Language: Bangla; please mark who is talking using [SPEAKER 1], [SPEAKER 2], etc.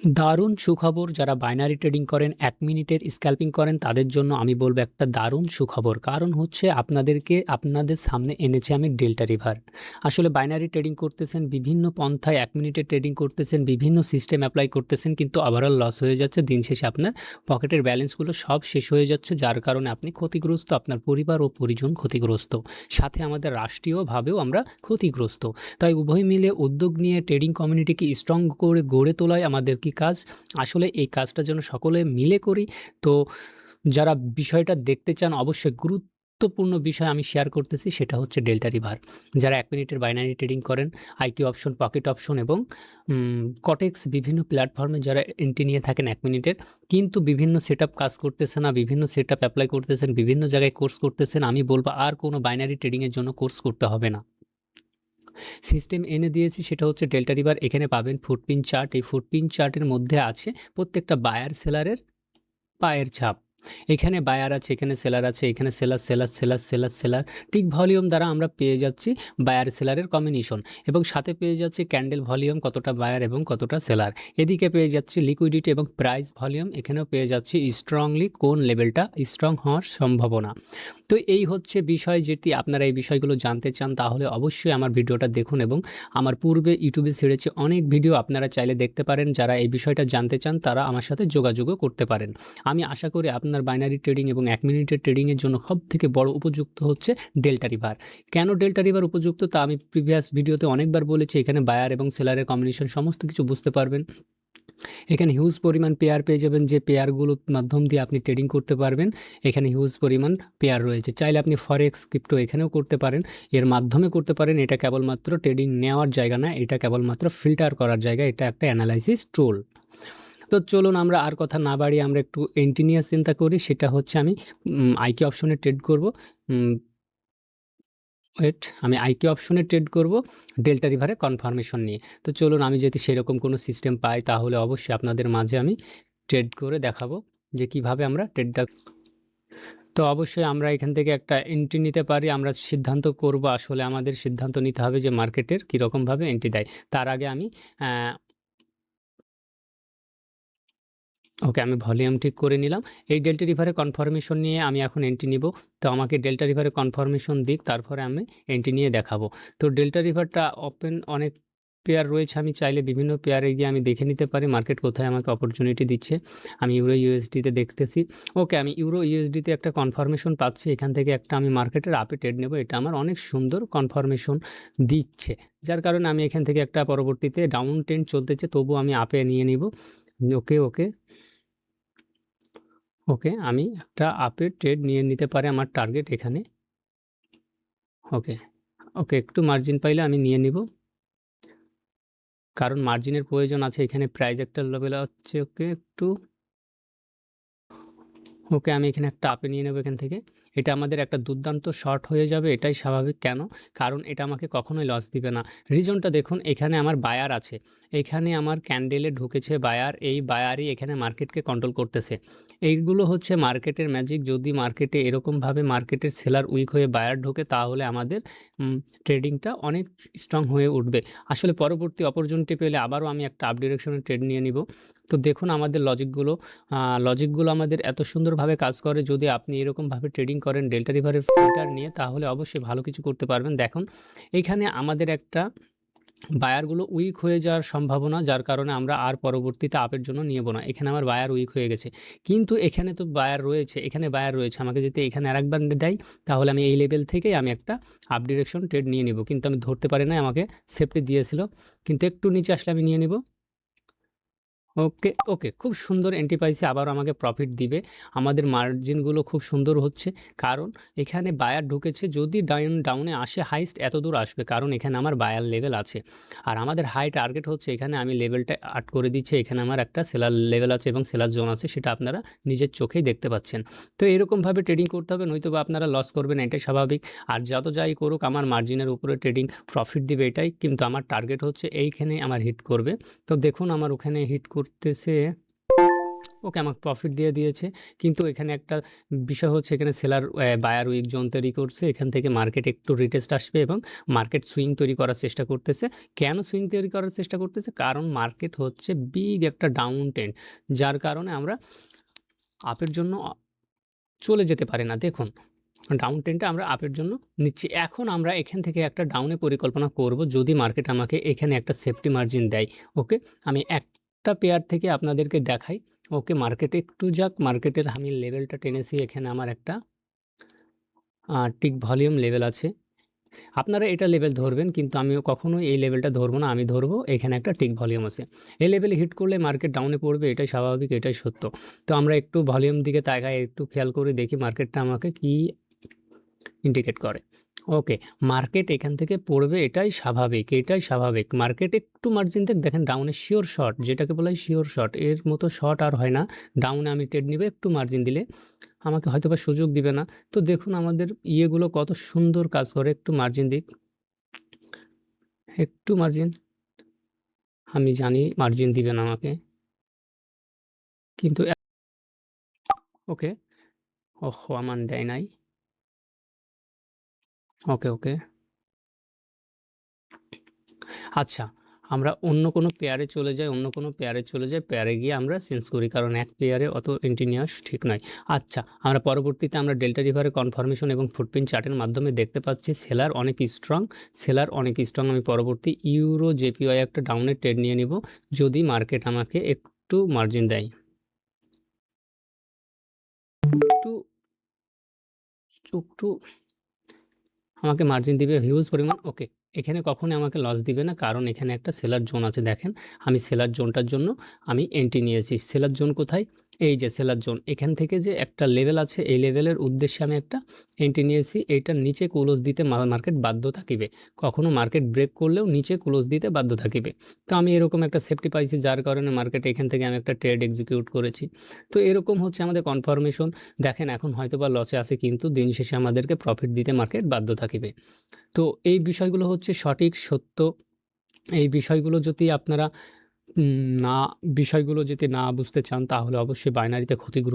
[SPEAKER 1] দারুণ সুখবর যারা বাইনারি ট্রেডিং করেন, ১ মিনিটের স্ক্যাল্পিং করেন তাদের জন্য আমি বলব একটা দারুণ সুখবর। কারণ হচ্ছে আপনাদের সামনে এনেছি আমি ডেল্টা রিভার। আসলে বাইনারি ট্রেডিং করতেছেন, বিভিন্ন পন্থায় ১ মিনিটের ট্রেডিং করতেছেন, বিভিন্ন সিস্টেম এপ্লাই করতেছেন কিন্তু ওভারঅল লস হয়ে যাচ্ছে। দিন শেষে আপনার পকেটের ব্যালেন্সগুলো সব শেষ হয়ে যাচ্ছে, যার কারণে আপনি ক্ষতিগ্রস্ত, আপনার পরিবার ও পরিজন ক্ষতিগ্রস্ত। সাথে আমাদের রাষ্ট্রীয়ভাবেও আমরা ক্ষতিগ্রস্ত। তাই উভয় মিলে উদ্যোগ নিয়ে ট্রেডিং কমিউনিটিকে স্ট্রং করে গড়ে তোলাই আমাদের কাজ। আসলে এই কাজটা যেন সকলে মিলে করি। তো যারা বিষয়টা দেখতে চান, অবশ্যই গুরুত্বপূর্ণ বিষয় আমি শেয়ার করতেছি, সেটা হচ্ছে ডেল্টা রিভার। যারা ১ মিনিটের বাইনারি ট্রেডিং করেন, আইকিউ অপশন, পকেট অপশন এবং কটেক্স বিভিন্ন প্ল্যাটফর্মে যারা এন্ট্রি নিয়ে থাকেন ১ মিনিটের, কিন্তু বিভিন্ন সেটআপ কাজ করতেছে না, বিভিন্ন সেটআপ এপ্লাই করতেছেন, বিভিন্ন জায়গায় কোর্স করতেছেন, আমি বলব আর কোনো বাইনারি ট্রেডিংয়ের জন্য কোর্স করতে হবে না। সিস্টেম এনে দিয়েছি, সেটা হচ্ছে ডেল্টা রিভার। এখানে পাবেন ফুটপিন চার্ট। এই ফুটপিন চার্টের মধ্যে আছে প্রত্যেকটা বায়ার সেলারের পায়ের ছাপ। এখানে বায়ার আছে, এখানে সেলার আছে, এখানে seller seller seller seller seller. Tick volume দ্বারা আমরা পেয়ে যাচ্ছি বায়ার সেলারের কম্বিনেশন, এবং সাথে পেয়ে যাচ্ছি ক্যান্ডেল ভলিউম, কতটা বায়ার এবং কতটা সেলার। এদিকে পেয়ে যাচ্ছি লিকুইডিটি এবং প্রাইস ভলিউম। এখানেও পেয়ে যাচ্ছি স্ট্রংলি কোন লেভেলটা স্ট্রং হওয়ার সম্ভাবনা। তো এই হচ্ছে বিষয়, যেটি আপনারা এই বিষয়গুলো জানতে চান তাহলে অবশ্যই আমার ভিডিওটা দেখুন, এবং আমার পূর্বে ইউটিউবে ছেড়েছি অনেক ভিডিও, আপনারা চাইলে দেখতে পারেন। যারা এই বিষয়টা জানতে চান তারা আমার সাথে যোগাযোগও করতে পারেন। আমি আশা করি আপনার বাইনারি ট্রেডিং এবং ১ মিনিটের ট্রেডিংয়ের জন্য সবথেকে বড় উপযুক্ত হচ্ছে ডেল্টা রিভার। কেন ডেল্টা রিভার উপযুক্ত তা আমি প্রিভিয়াস ভিডিওতে অনেকবার বলেছি। এখানে বায়ার এবং সেলারের কম্বিনেশন সমস্ত কিছু বুঝতে পারবেন। এখানে হিউজ পরিমাণ পেয়ার পেয়ে যাবেন, যে পেয়ারগুলোর মাধ্যম দিয়ে আপনি ট্রেডিং করতে পারবেন। এখানে হিউজ পরিমাণ পেয়ার রয়েছে। চাইলে আপনি ফরেক্স, ক্রিপ্টো এখানেও করতে পারেন, এর মাধ্যমে করতে পারেন। এটা কেবলমাত্র ট্রেডিং নেওয়ার জায়গা না, এটা কেবলমাত্র ফিল্টার করার জায়গা। এটা একটা অ্যানালাইসিস টুল। তো চলুন আমরা আর কথা না বাড়িয়ে আমরা একটু এন্ট্রি নিয়ে চিন্তা করি। সেটা হচ্ছে আমি আইকিউ অপশনে ট্রেড করব। আমি আইকিউ অপশনে ট্রেড করব ডেল্টা রিভারে কনফার্মেশন নিয়ে। তো চলুন, আমি যদি সেরকম কোনো সিস্টেম পাই তাহলে অবশ্যই আপনাদের মাঝে আমি ট্রেড করে দেখাবো যে কিভাবে আমরা ট্রেডটা। তো অবশ্যই আমরা এখান থেকে একটা এন্ট্রি নিতে পারি। আমরা সিদ্ধান্ত করব, আসলে আমাদের সিদ্ধান্ত নিতে হবে যে মার্কেটের কীরকমভাবে এন্ট্রি দেয়। তার আগে আমি ওকে, আমি ভলিউম ঠিক করে নিলাম। এই ডেল্টা রিভারে কনফার্মেশন নিয়ে আমি এখন এন্ট্রি নিব। তো আমাকে ডেল্টা রিভারে কনফার্মেশন দিক, তারপরে আমি এন্ট্রি নিয়ে দেখাবো। তো ডেল্টা রিভারটা ওপেন, অনেক পেয়ার রয়েছে। আমি চাইলে বিভিন্ন পেয়ারে গিয়ে আমি দেখে নিতে পারি মার্কেট কোথায় আমাকে অপরচুনিটি দিচ্ছে। আমি ইউরো ইউএসডিতে দেখতেছি। ওকে, আমি ইউরো ইউএসডিতে একটা কনফার্মেশন পাচ্ছি। এখান থেকে একটা আমি মার্কেটের আপে ট্রেড নেব। এটা আমার অনেক সুন্দর কনফার্মেশন দিচ্ছে, যার কারণে আমি এখান থেকে একটা পরবর্তীতে ডাউন ট্রেন্ড চলতেছে, তবুও আমি আপে নিয়ে নিব। ওকে ওকে ওকে, আমি একটা আপের ট্রেড নিয়ে নিতে পারি আমার টার্গেট এখানে। ওকে ওকে, একটু মার্জিন পাইলে আমি নিয়ে নিব, কারণ মার্জিনের প্রয়োজন আছে। এখানে প্রাইস একটা লেভেল হচ্ছে। ওকে একটু ওকে, আমি এখানে একটা আপে নিয়ে নেব এখান থেকে। এটা আমাদের একটা দুর্দান্ত শর্ট হয়ে যাবে, এটাই স্বাভাবিক। কেন? কারণ এটা আমাকে কখনোই লস দিবে না। রিজনটা দেখুন, এখানে আমার বায়ার আছে, এখানে আমার ক্যান্ডেলে ঢুকেছে বায়ার। এই বায়ারই এখানে মার্কেটকে কন্ট্রোল করতেছে। এইগুলো হচ্ছে মার্কেটের ম্যাজিক। যদি মার্কেটে এরকমভাবে মার্কেটের সেলার উইক হয়ে বায়ার ঢোকে তাহলে আমাদের ট্রেডিংটা অনেক স্ট্রং হয়ে উঠবে। আসলে পরবর্তী অপরচুনিটি পেলে আবারও আমি একটা আপ ডিরেকশনে ট্রেড নিয়ে নিব। তো দেখুন আমাদের লজিকগুলো আমাদের এত সুন্দরভাবে কাজ করে। যদি আপনি এরকমভাবে ট্রেডিং করেন ডেল্টা রিভারের ফিল্টার নিয়ে, তাহলে অবশ্যই ভালো কিছু করতে পারবেন। দেখুন এখানে আমাদের একটা বায়ারগুলো উইক হয়ে যাওয়ার সম্ভাবনা, যার কারণে আমরা আর পরবর্তীতে আপের জন্য নিব না। এখানে আমার বায়ার উইক হয়ে গেছে, কিন্তু এখানে তো বায়ার রয়েছে, এখানে বায়ার রয়েছে। আমাকে যদি এখানে আরেকবার দেয় তাহলে আমি এই লেভেল থেকেই আমি একটা আপ ডিরেকশন ট্রেড নিয়ে নিব, কিন্তু আমি ধরতে পারি না। আমাকে সেফটি দিয়েছিল, কিন্তু একটু নিচে আসলে আমি নিয়ে নিব। ওকে, ওকে, খুব সুন্দর এন্ট্রি পাইছি, আবারও আমাকে প্রফিট দিবে। আমাদের মার্জিনগুলো খুব সুন্দর হচ্ছে, কারণ এখানে বায়ার ঢুকেছে। যদি ডাউনে আসে হাইস্ট এত দূর আসবে, কারণ এখানে আমার বায়ার লেভেল আছে। আর আমাদের হাই টার্গেট হচ্ছে, এখানে আমি লেভেলটা আট করে দিচ্ছি। এখানে আমার একটা সেলার লেভেল আছে এবং সেলার জোন আছে, সেটা আপনারা নিজের চোখেই দেখতে পাচ্ছেন। তো এরকমভাবে ট্রেডিং করতে হবে, নয়তো বা আপনারা লস করবেন, এটাই স্বাভাবিক। আর যত যাই করুক আমার মার্জিনের উপরে ট্রেডিং প্রফিট দিবে, এটাই। কিন্তু আমার টার্গেট হচ্ছে এইখানে আমার হিট করবে। তো দেখুন আমার ওখানে হিট করতেছে। ওকে আমাকে প্রফিট দিয়ে দিয়েছে। কিন্তু এখানে একটা বিষয় হচ্ছে এখানে সেলার বায়ার উইক জোন তৈরি করছে। এখান থেকে মার্কেট একটু রিটেস্ট আসবে এবং মার্কেট সুইং তৈরি করার চেষ্টা করতেছে। কেন সুইং তৈরি করার চেষ্টা করতেছে? কারণ মার্কেট হচ্ছে বিগ একটা ডাউন ট্রেন্ড, যার কারণে আমরা আপের জন্য চলে যেতে পারি না। দেখুন ডাউন ট্রেন্ডটা আমরা আপের জন্য নিচ্ছি। এখন আমরা এখান থেকে একটা ডাউনে পরিকল্পনা করব যদি মার্কেট আমাকে এখানে একটা সেফটি মার্জিন দেয়। ওকে, আমি একটা পেয়ার থেকে আপনাদেরকে দেখাই। ওকে, মার্কেটে একটু যাক, মার্কেটের আমি লেভেলটা টেনেছি। এখানে আমার একটা টিক ভলিউম লেভেল আছে। আপনারা এটা লেভেল ধরবেন, কিন্তু আমিও কখনোই এই লেভেলটা ধরবো না। আমি ধরবো এখানে একটা টিক ভলিউম আছে। এই লেভেলে হিট করলে মার্কেট ডাউনে পড়বে, এটাই স্বাভাবিক, এটাই সত্য। তো আমরা একটু ভলিউম দিকে তাকাই, একটু খেয়াল করে দেখি মার্কেটটা আমাকে কি ইন্ডিকেট করে। ওকে, মার্কেট এখান থেকে পড়বে, এটাই স্বাভাবিক, এটাই স্বাভাবিক। মার্কেট একটু মার্জিন থেকে দেখেন ডাউনে শিওর শর্ট, যেটাকে বলা হয় শিওর শর্ট, এর মতো শর্ট আর হয় না। ডাউনে আমি ট্রেড নিব, একটু মার্জিন দিলে আমাকে হয়তোবা সুযোগ দিবে না। তো দেখুন আমাদের ইয়েগুলো কত সুন্দর কাজ করে। একটু মার্জিন দিক, একটু মার্জিন। আমি জানি মার্জিন দিবেন আমাকে, কিন্তু ওকে, ওহো আমার দেয় নাই। ওকে, ওকে, আচ্ছা, আমরা অন্য কোনো পেয়ারে চলে যাই, অন্য কোনো পেয়ারে চলে যাই। পেয়ারে গিয়ে আমরা চেঞ্জ করি, কারণ এক পেয়ারে অত এন্ট্রি নেওয়া ঠিক নয়। আচ্ছা, আমরা পরবর্তীতে আমরা ডেল্টা রিভারের কনফার্মেশন এবং ফুটপ্রিন্ট চার্টের মাধ্যমে দেখতে পাচ্ছি সেলার অনেক স্ট্রং, সেলার অনেক স্ট্রং। আমি পরবর্তী ইউরো জেপিওয়াই একটা ডাউনের ট্রেড নিয়ে নিব যদি মার্কেট আমাকে একটু মার্জিন দেয়, একটু একটু আমাকে মার্জিন দিবে হিউজ পরিমাণ। ওকে, এখানে কখনোই আমাকে লস দিবে না, কারণ এখানে একটা সেলার জোন আছে। দেখেন আমি সেলার জোনটার জন্য আমি এন্ট্রি নিয়েছি। সেলার জোন কোথায়? এই যে সেলার জোন, এখান থেকে যে একটা লেভেল আছে, এই লেভেলের উদ্দেশ্যে আমি একটা এন্ট্রি নিয়েছি। এইটার নিচে ক্লোজ দিতে মার্কেট বাধ্য থাকিবে। কখনো মার্কেট ব্রেক করলেও নিচে ক্লোজ দিতে বাধ্য থাকিবে। তো আমি এরকম একটা সেফটি পাইছি, যার কারণে মার্কেট এখান থেকে আমি একটা ট্রেড এক্সিকিউট করেছি। তো এরকম হচ্ছে আমাদের কনফার্মেশন। দেখেন এখন হয়তোবা লসে আছে, কিন্তু দিন শেষে আমাদেরকে প্রফিট দিতে মার্কেট বাধ্য থাকিবে। তো এই বিষয়গুলো হচ্ছে সঠিক সত্য। এই বিষয়গুলো যদি আপনারা না, বিষয়গুলো যদি না বুঝতে চান, তাহলে অবশ্যই বাইনারিতে ক্ষতিগ্রস্ত